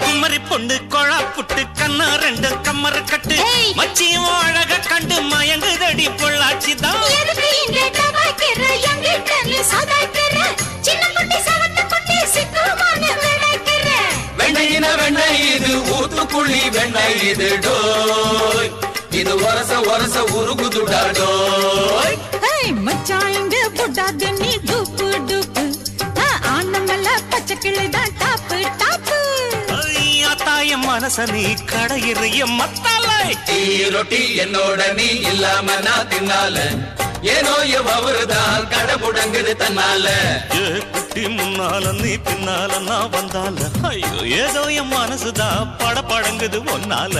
குமரி பொண்ணு கொழா புட்டு கண்ணா ரெண்டு கம்மர கட்டு மச்சியும் அழக கண்டு மயங்குதடி பொள்ளாச்சி தான் வெண்ணையின வெண்ணெய் இது ஊத்துக்குழி வெண்ணெய் இது டோய் இது ஒரச ஒரச உருகுதுடா டோய் மச்சான் இங்க புட்டாது நீ டூப்பு டூப்பு ஆனமல்ல பச்சை கிளிதான் டாப்பு டாப்பு தாயம் மனச நீ கடையிறிய மத்தாலை ரொட்டி என்னோட நீ இல்லாம நான் தின்னால ஏனோ அவருதான் கடை முடங்குது தன்னால குட்டி முன்னால நீ பின்னால நான் வந்தால ஐயோ ஏதோ என் மனசுதான் பட படங்குது ஒன்னால